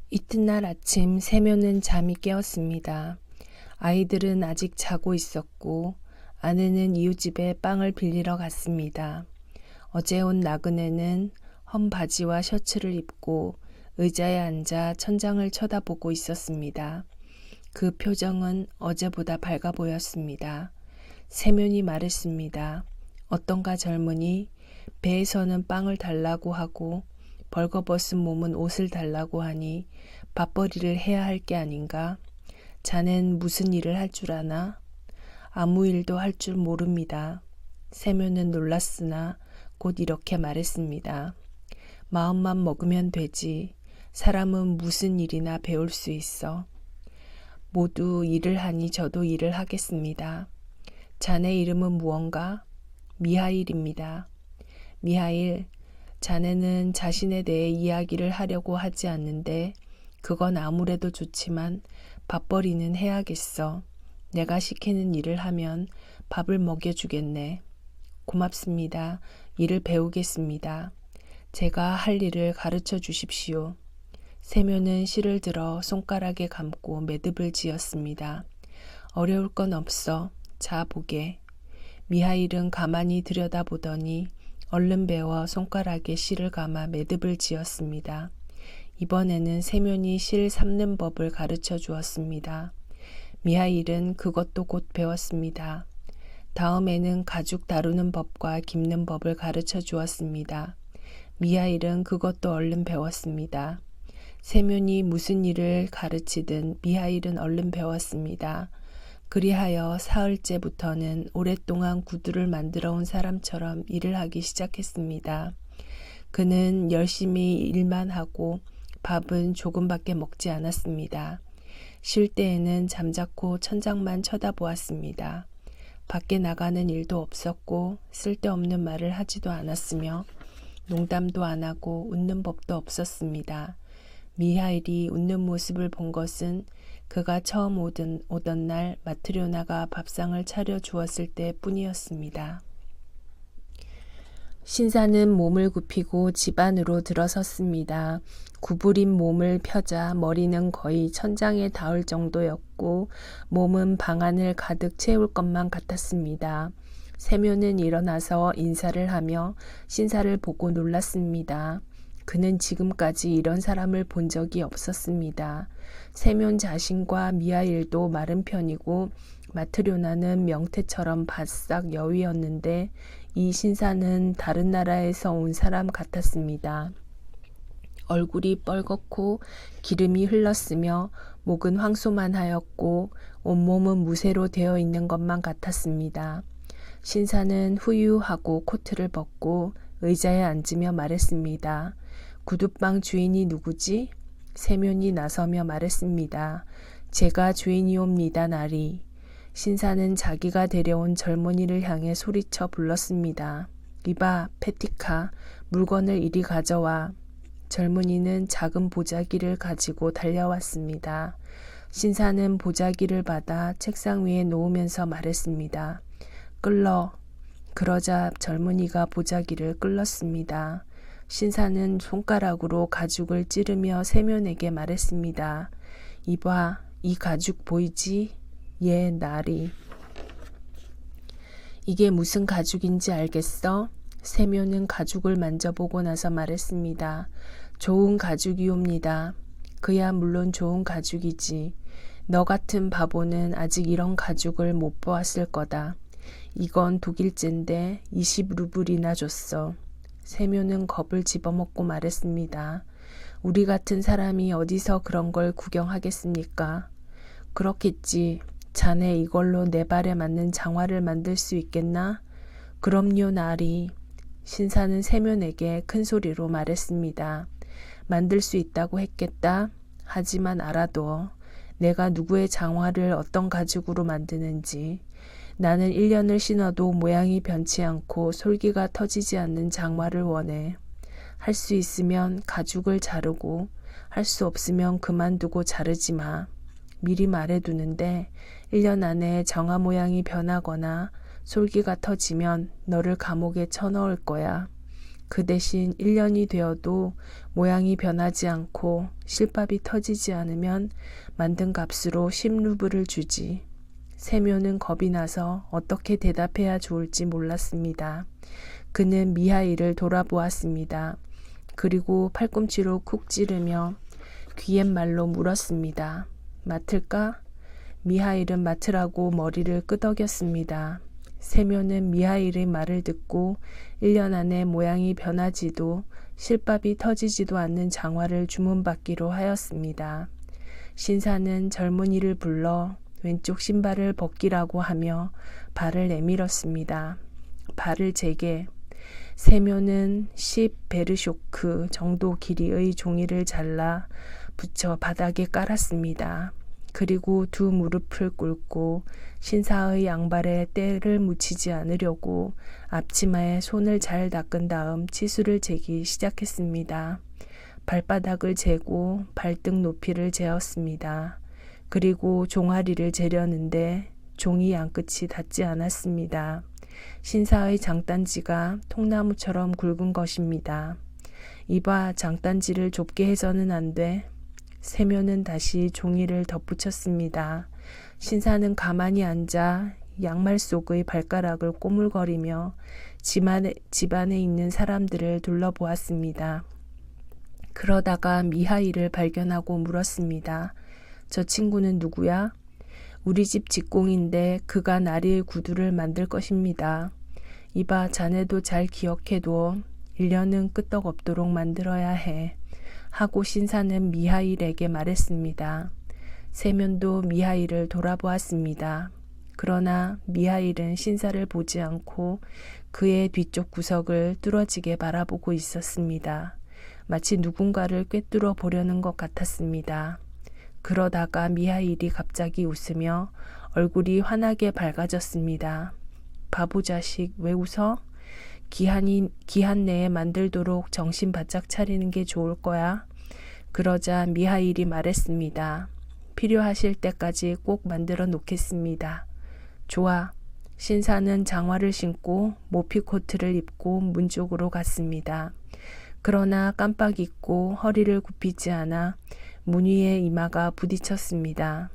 이튿날 아침 세묘는 잠이 깨었습니다. 아이들은 아직 자고 있었고 아내는 이웃집에 빵을 빌리러 갔습니다. 어제 온 나그네는 헌 바지와 셔츠를 입고 의자에 앉아 천장을 쳐다보고 있었습니다. 그 표정은 어제보다 밝아 보였습니다. 세면이 말했습니다. 어떤가 젊은이, 배에서는 빵을 달라고 하고 벌거벗은 몸은 옷을 달라고 하니 밥벌이를 해야 할 게 아닌가? 자넨 무슨 일을 할 줄 아나? 아무 일도 할 줄 모릅니다. 세면은 놀랐으나 곧 이렇게 말했습니다. 마음만 먹으면 되지. 사람은 무슨 일이나 배울 수 있어. 모두 일을 하니 저도 일을 하겠습니다. 자네 이름은 무언가? 미하일입니다. 미하일, 자네는 자신에 대해 이야기를 하려고 하지 않는데 그건 아무래도 좋지만 밥벌이는 해야겠어. 내가 시키는 일을 하면 밥을 먹여주겠네. 고맙습니다. 일을 배우겠습니다. 제가 할 일을 가르쳐 주십시오. 세묘는 실을 들어 손가락에 감고 매듭을 지었습니다. 어려울 건 없어. 자 보게. 미하일은 가만히 들여다보더니 얼른 배워 손가락에 실을 감아 매듭을 지었습니다. 이번에는 세면이 실 삶는 법을 가르쳐 주었습니다. 미하일은 그것도 곧 배웠습니다. 다음에는 가죽 다루는 법과 깁는 법을 가르쳐 주었습니다. 미하일은 그것도 얼른 배웠습니다. 세면이 무슨 일을 가르치든 미하일은 얼른 배웠습니다. 그리하여 사흘째부터는 오랫동안 구두를 만들어 온 사람처럼 일을 하기 시작했습니다. 그는 열심히 일만 하고 밥은 조금밖에 먹지 않았습니다. 쉴 때에는 잠자코 천장만 쳐다보았습니다. 밖에 나가는 일도 없었고 쓸데없는 말을 하지도 않았으며 농담도 안 하고 웃는 법도 없었습니다. 미하일이 웃는 모습을 본 것은 그가 처음 오던 날 마트료나가 밥상을 차려 주었을 때뿐이었습니다. 신사는 몸을 굽히고 집 안으로 들어섰습니다. 구부린 몸을 펴자 머리는 거의 천장에 닿을 정도였고 몸은 방 안을 가득 채울 것만 같았습니다. 세묘는 일어나서 인사를 하며 신사를 보고 놀랐습니다. 그는 지금까지 이런 사람을 본 적이 없었습니다. 세면 자신과 미하일도 마른 편이고 마트료나는 명태처럼 바싹 여위였는데 이 신사는 다른 나라에서 온 사람 같았습니다. 얼굴이 뻘겋고 기름이 흘렀으며 목은 황소만 하였고 온몸은 무쇠로 되어 있는 것만 같았습니다. 신사는 후유하고 코트를 벗고 의자에 앉으며 말했습니다. 구두방 주인이 누구지? 세면이 나서며 말했습니다. 제가 주인이옵니다, 나리. 신사는 자기가 데려온 젊은이를 향해 소리쳐 불렀습니다. 이봐, 페티카, 물건을 이리 가져와. 젊은이는 작은 보자기를 가지고 달려왔습니다. 신사는 보자기를 받아 책상 위에 놓으면서 말했습니다. 끌러. 그러자 젊은이가 보자기를 끌렀습니다. 신사는 손가락으로 가죽을 찌르며 세면에게 말했습니다. 이봐, 이 가죽 보이지? 예, 나리. 이게 무슨 가죽인지 알겠어? 세면은 가죽을 만져보고 나서 말했습니다. 좋은 가죽이옵니다. 그야 물론 좋은 가죽이지. 너 같은 바보는 아직 이런 가죽을 못 보았을 거다. 이건 독일제인데 20루블이나 줬어. 세묘는 겁을 집어먹고 말했습니다. 우리 같은 사람이 어디서 그런 걸 구경하겠습니까? 그렇겠지. 자네 이걸로 내 발에 맞는 장화를 만들 수 있겠나? 그럼요, 나리. 신사는 세면에게 큰 소리로 말했습니다. 만들 수 있다고 했겠다. 하지만 알아둬. 내가 누구의 장화를 어떤 가죽으로 만드는지. 나는 1년을 신어도 모양이 변치 않고 솔기가 터지지 않는 장화를 원해. 할 수 있으면 가죽을 자르고 할 수 없으면 그만두고 자르지 마. 미리 말해두는데 1년 안에 장화 모양이 변하거나 솔기가 터지면 너를 감옥에 쳐넣을 거야. 그 대신 1년이 되어도 모양이 변하지 않고 실밥이 터지지 않으면 만든 값으로 10루블을 주지. 세묘는 겁이 나서 어떻게 대답해야 좋을지 몰랐습니다. 그는 미하일을 돌아보았습니다. 그리고 팔꿈치로 쿡 찌르며 귀옛말로 물었습니다. 맡을까? 미하일은 맡으라고 머리를 끄덕였습니다. 세묘는 미하일의 말을 듣고 1년 안에 모양이 변하지도 실밥이 터지지도 않는 장화를 주문받기로 하였습니다. 신사는 젊은이를 불러 왼쪽 신발을 벗기라고 하며 발을 내밀었습니다. 발을 재게. 세묘는 10베르쇼크 정도 길이의 종이를 잘라 붙여 바닥에 깔았습니다. 그리고 두 무릎을 꿇고 신사의 양발에 때를 묻히지 않으려고 앞치마에 손을 잘 닦은 다음 치수를 재기 시작했습니다. 발바닥을 재고 발등 높이를 재었습니다. 그리고 종아리를 재려는데 종이 양끝이 닿지 않았습니다. 신사의 장단지가 통나무처럼 굵은 것입니다. 이봐, 장단지를 좁게 해서는 안 돼. 세묘는 다시 종이를 덧붙였습니다. 신사는 가만히 앉아 양말 속의 발가락을 꼬물거리며 집안에 있는 사람들을 둘러보았습니다. 그러다가 미하일을 발견하고 물었습니다. 저 친구는 누구야? 우리 집 직공인데 그가 나리의 구두를 만들 것입니다. 이봐, 자네도 잘 기억해둬. 1년은 끄떡없도록 만들어야 해. 하고 신사는 미하일에게 말했습니다. 세면도 미하일을 돌아보았습니다. 그러나 미하일은 신사를 보지 않고 그의 뒤쪽 구석을 뚫어지게 바라보고 있었습니다. 마치 누군가를 꿰뚫어 보려는 것 같았습니다. 그러다가 미하일이 갑자기 웃으며 얼굴이 환하게 밝아졌습니다. 바보 자식, 왜 웃어? 기한 내에 만들도록 정신 바짝 차리는 게 좋을 거야. 그러자 미하일이 말했습니다. 필요하실 때까지 꼭 만들어 놓겠습니다. 좋아. 신사는 장화를 신고 모피 코트를 입고 문 쪽으로 갔습니다. 그러나 깜빡 잊고 허리를 굽히지 않아 문 위에 이마가 부딪혔습니다.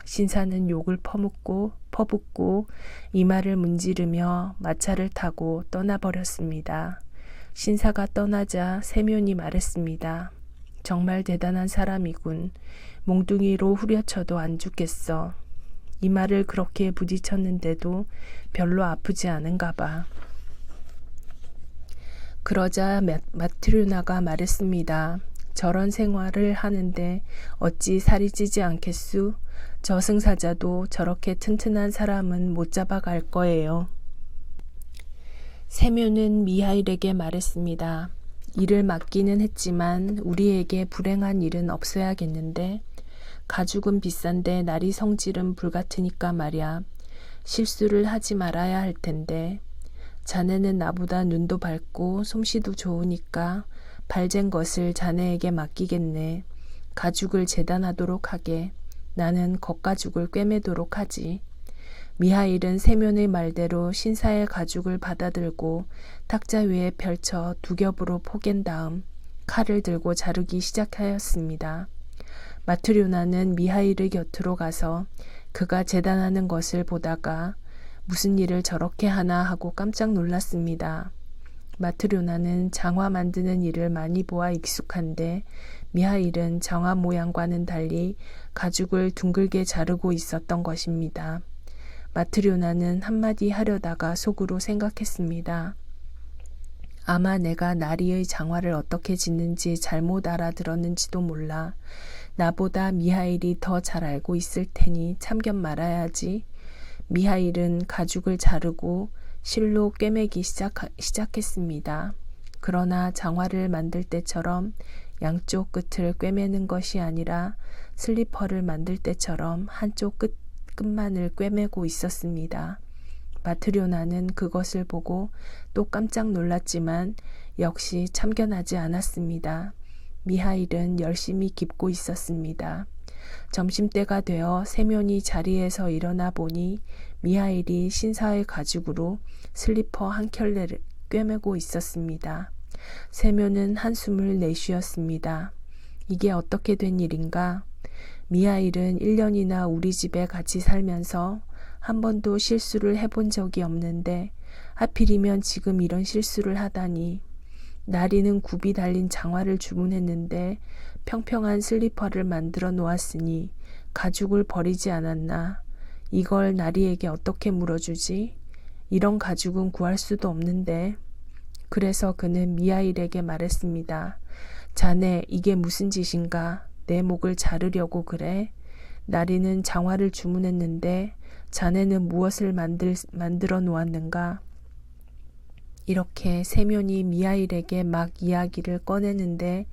신사는 욕을 퍼붓고 이마를 문지르며 마차를 타고 떠나버렸습니다. 신사가 떠나자 세면이 말했습니다. 정말 대단한 사람이군. 몽둥이로 후려쳐도 안 죽겠어. 이마를 그렇게 부딪혔는데도 별로 아프지 않은가 봐. 그러자 마트류나가 말했습니다. 저런 생활을 하는데 어찌 살이 찌지 않겠수? 저승사자도 저렇게 튼튼한 사람은 못 잡아갈 거예요. 세묘는 미하일에게 말했습니다. 일을 맡기는 했지만 우리에게 불행한 일은 없어야겠는데 가죽은 비싼데 날이 성질은 불같으니까 말야. 실수를 하지 말아야 할 텐데 자네는 나보다 눈도 밝고 솜씨도 좋으니까 발젠 것을 자네에게 맡기겠네. 가죽을 재단하도록 하게. 나는 겉가죽을 꿰매도록 하지. 미하일은 세면의 말대로 신사의 가죽을 받아들고 탁자 위에 펼쳐 두 겹으로 포갠 다음 칼을 들고 자르기 시작하였습니다. 마트료나는 미하일의 곁으로 가서 그가 재단하는 것을 보다가 무슨 일을 저렇게 하나 하고 깜짝 놀랐습니다. 마트료나는 장화 만드는 일을 많이 보아 익숙한데 미하일은 장화 모양과는 달리 가죽을 둥글게 자르고 있었던 것입니다. 마트료나는 한마디 하려다가 속으로 생각했습니다. 아마 내가 나리의 장화를 어떻게 짓는지 잘못 알아들었는지도 몰라. 나보다 미하일이 더 잘 알고 있을 테니 참견 말아야지. 미하일은 가죽을 자르고 실로 꿰매기 시작했습니다. 그러나 장화를 만들 때처럼 양쪽 끝을 꿰매는 것이 아니라 슬리퍼를 만들 때처럼 한쪽 끝만을 꿰매고 있었습니다. 마트료나는 그것을 보고 또 깜짝 놀랐지만 역시 참견하지 않았습니다. 미하일은 열심히 깁고 있었습니다. 점심때가 되어 세면이 자리에서 일어나 보니 미하일이 신사의 가죽으로 슬리퍼 한 켤레를 꿰매고 있었습니다. 세묘는 한숨을 내쉬었습니다. 이게 어떻게 된 일인가? 미하일은 1년이나 우리 집에 같이 살면서 한 번도 실수를 해본 적이 없는데 하필이면 지금 이런 실수를 하다니. 나리는 굽이 달린 장화를 주문했는데 평평한 슬리퍼를 만들어 놓았으니 가죽을 버리지 않았나. 이걸 나리에게 어떻게 물어주지? 이런 가죽은 구할 수도 없는데. 그래서 그는 미하일에게 말했습니다. 자네, 이게 무슨 짓인가? 내 목을 자르려고 그래? 나리는 장화를 주문했는데 자네는 무엇을 만들어 놓았는가? 이렇게 세면이 미하일에게 막 이야기를 꺼내는데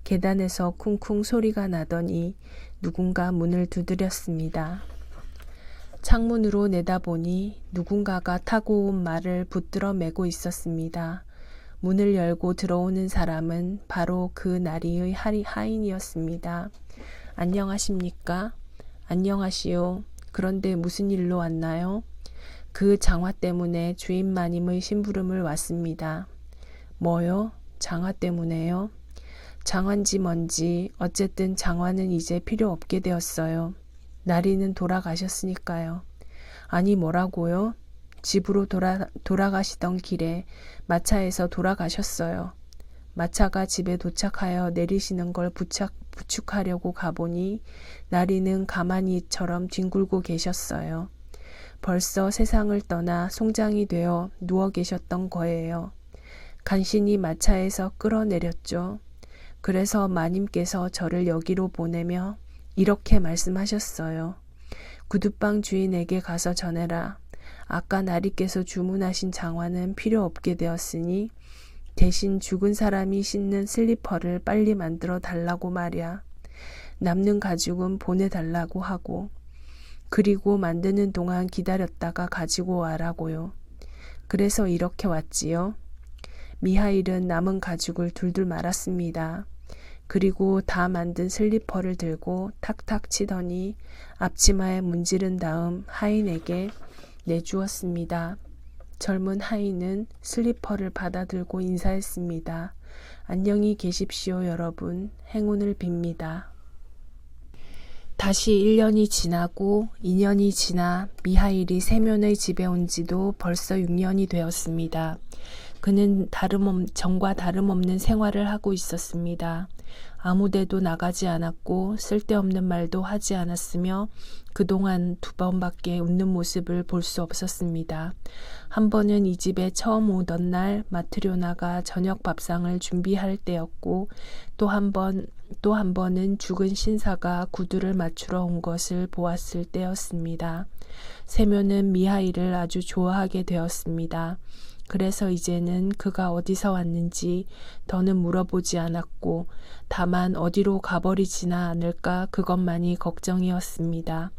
계단에서 쿵쿵 소리가 나더니 누군가 문을 두드렸습니다. 창문으로 내다보니 누군가가 타고 온 말을 붙들어 메고 있었습니다. 문을 열고 들어오는 사람은 바로 그 나리의 하인이었습니다. 안녕하십니까? 안녕하시오. 그런데 무슨 일로 왔나요? 그 장화 때문에 주인 마님의 심부름을 왔습니다. 뭐요? 장화 때문에요? 장화인지 뭔지 어쨌든 장화는 이제 필요 없게 되었어요. 나리는 돌아가셨으니까요. 아니 뭐라고요? 집으로 돌아가시던 길에 마차에서 돌아가셨어요. 마차가 집에 도착하여 내리시는 걸 부축하려고 가보니 나리는 가만히처럼 뒹굴고 계셨어요. 벌써 세상을 떠나 송장이 되어 누워 계셨던 거예요. 간신히 마차에서 끌어내렸죠. 그래서 마님께서 저를 여기로 보내며 이렇게 말씀하셨어요. 구두방 주인에게 가서 전해라. 아까 나리께서 주문하신 장화는 필요 없게 되었으니 대신 죽은 사람이 신는 슬리퍼를 빨리 만들어 달라고 말이야. 남는 가죽은 보내달라고 하고 그리고 만드는 동안 기다렸다가 가지고 와라고요. 그래서 이렇게 왔지요. 미하일은 남은 가죽을 둘둘 말았습니다. 그리고 다 만든 슬리퍼를 들고 탁탁 치더니 앞치마에 문지른 다음 하인에게 내주었습니다. 젊은 하인은 슬리퍼를 받아들고 인사했습니다. 안녕히 계십시오 여러분. 행운을 빕니다. 다시 1년이 지나고 2년이 지나 미하일이 세면의 집에 온 지도 벌써 6년이 되었습니다. 그는 전과 다름없는 생활을 하고 있었습니다. 아무데도 나가지 않았고 쓸데없는 말도 하지 않았으며 그동안 2번밖에 웃는 모습을 볼 수 없었습니다. 한 번은 이 집에 처음 오던 날 마트료나가 저녁 밥상을 준비할 때였고 또 한 번은 죽은 신사가 구두를 맞추러 온 것을 보았을 때였습니다. 세묘는 미하일을 아주 좋아하게 되었습니다. 그래서 이제는 그가 어디서 왔는지 더는 물어보지 않았고 다만 어디로 가버리지나 않을까 그것만이 걱정이었습니다.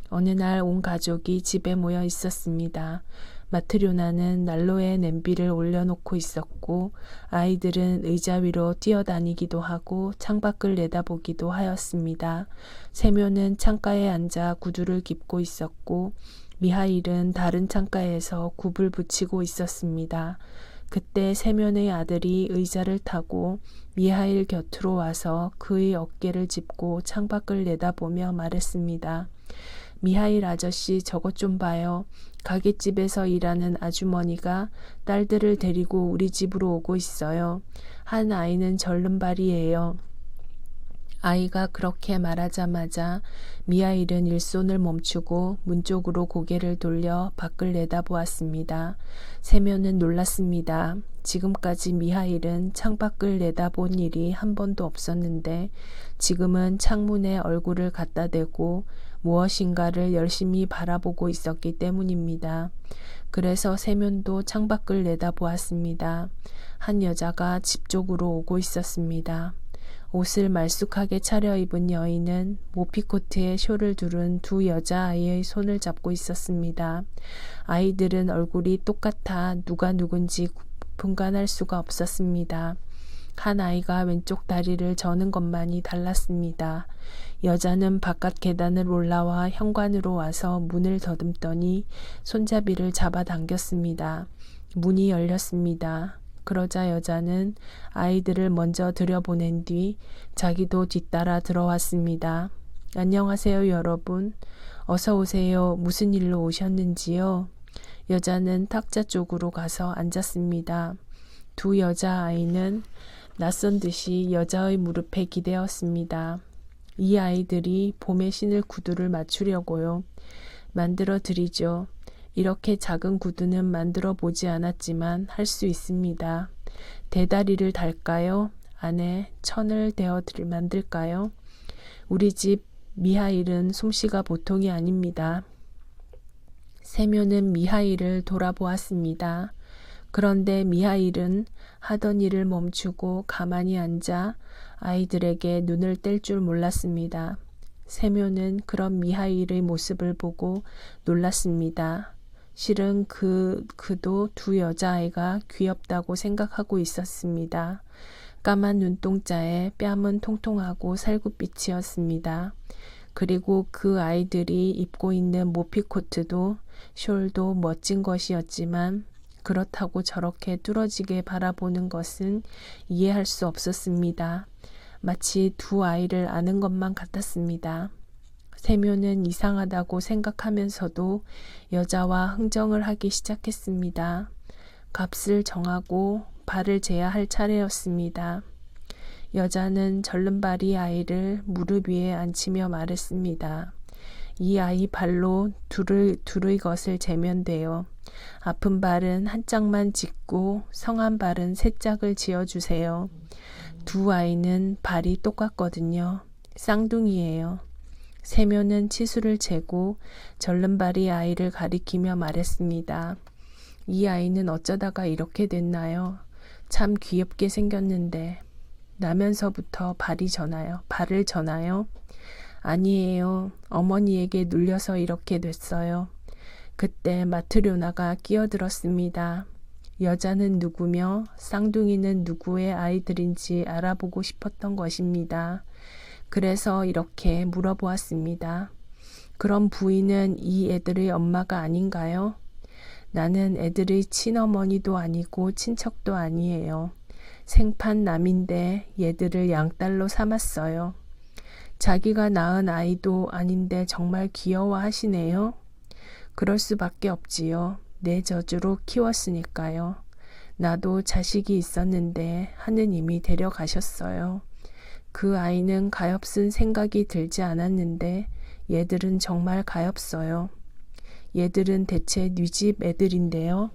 어느 날 온 가족이 집에 모여 있었습니다. 마트료나는 난로에 냄비를 올려놓고 있었고 아이들은 의자 위로 뛰어다니기도 하고 창밖을 내다보기도 하였습니다. 세묘는 창가에 앉아 구두를 깁고 있었고 미하일은 다른 창가에서 굽을 붙이고 있었습니다. 그때 세면의 아들이 의자를 타고 미하일 곁으로 와서 그의 어깨를 짚고 창밖을 내다보며 말했습니다. 미하일 아저씨 저것 좀 봐요. 가게집에서 일하는 아주머니가 딸들을 데리고 우리 집으로 오고 있어요. 한 아이는 절름발이에요. 아이가 그렇게 말하자마자 미하일은 일손을 멈추고 문 쪽으로 고개를 돌려 밖을 내다보았습니다. 세면은 놀랐습니다. 지금까지 미하일은 창밖을 내다본 일이 한 번도 없었는데 지금은 창문에 얼굴을 갖다 대고 무엇인가를 열심히 바라보고 있었기 때문입니다. 그래서 세면도 창밖을 내다보았습니다. 한 여자가 집 쪽으로 오고 있었습니다. 옷을 말쑥하게 차려입은 여인은 모피코트에 쇼를 두른 두 여자아이의 손을 잡고 있었습니다. 아이들은 얼굴이 똑같아 누가 누군지 분간할 수가 없었습니다. 한 아이가 왼쪽 다리를 저는 것만이 달랐습니다. 여자는 바깥 계단을 올라와 현관으로 와서 문을 더듬더니 손잡이를 잡아당겼습니다. 문이 열렸습니다. 그러자 여자는 아이들을 먼저 들여보낸 뒤 자기도 뒤따라 들어왔습니다. 안녕하세요, 여러분. 어서 오세요. 무슨 일로 오셨는지요? 여자는 탁자 쪽으로 가서 앉았습니다. 두 여자아이는 낯선 듯이 여자의 무릎에 기대었습니다. 이 아이들이 봄에 신을 구두를 맞추려고요. 만들어 드리죠. 이렇게 작은 구두는 만들어 보지 않았지만 할 수 있습니다. 대다리를 달까요? 안에 천을 대어 만들까요? 우리 집 미하일은 솜씨가 보통이 아닙니다. 세묘는 미하일을 돌아보았습니다. 그런데 미하일은 하던 일을 멈추고 가만히 앉아 아이들에게 눈을 뗄 줄 몰랐습니다. 세묘는 그런 미하일의 모습을 보고 놀랐습니다. 실은 그도 두 여자아이가 귀엽다고 생각하고 있었습니다. 까만 눈동자에 뺨은 통통하고 살구빛이었습니다. 그리고 그 아이들이 입고 있는 모피코트도 숄도 멋진 것이었지만 그렇다고 저렇게 뚫어지게 바라보는 것은 이해할 수 없었습니다. 마치 두 아이를 아는 것만 같았습니다. 세묘는 이상하다고 생각하면서도 여자와 흥정을 하기 시작했습니다. 값을 정하고 발을 재야 할 차례였습니다. 여자는 절름발이 아이를 무릎 위에 앉히며 말했습니다. 이 아이 발로 둘의 것을 재면 돼요. 아픈 발은 한 짝만 짚고 성한 발은 세 짝을 지어주세요. 두 아이는 발이 똑같거든요. 쌍둥이예요. 세묘는 치수를 재고 절름발이 아이를 가리키며 말했습니다. 이 아이는 어쩌다가 이렇게 됐나요? 참 귀엽게 생겼는데 나면서부터 발을 저나요? 아니에요. 어머니에게 눌려서 이렇게 됐어요. 그때 마트료나가 끼어들었습니다. 여자는 누구며 쌍둥이는 누구의 아이들인지 알아보고 싶었던 것입니다. 그래서 이렇게 물어보았습니다. 그럼 부인은 이 애들의 엄마가 아닌가요? 나는 애들의 친어머니도 아니고 친척도 아니에요. 생판 남인데 얘들을 양딸로 삼았어요. 자기가 낳은 아이도 아닌데 정말 귀여워하시네요. 그럴 수밖에 없지요. 내 저주로 키웠으니까요. 나도 자식이 있었는데 하느님이 데려가셨어요. 그 아이는 가엾은 생각이 들지 않았는데 얘들은 정말 가엾어요. 얘들은 대체 네 집 애들인데요.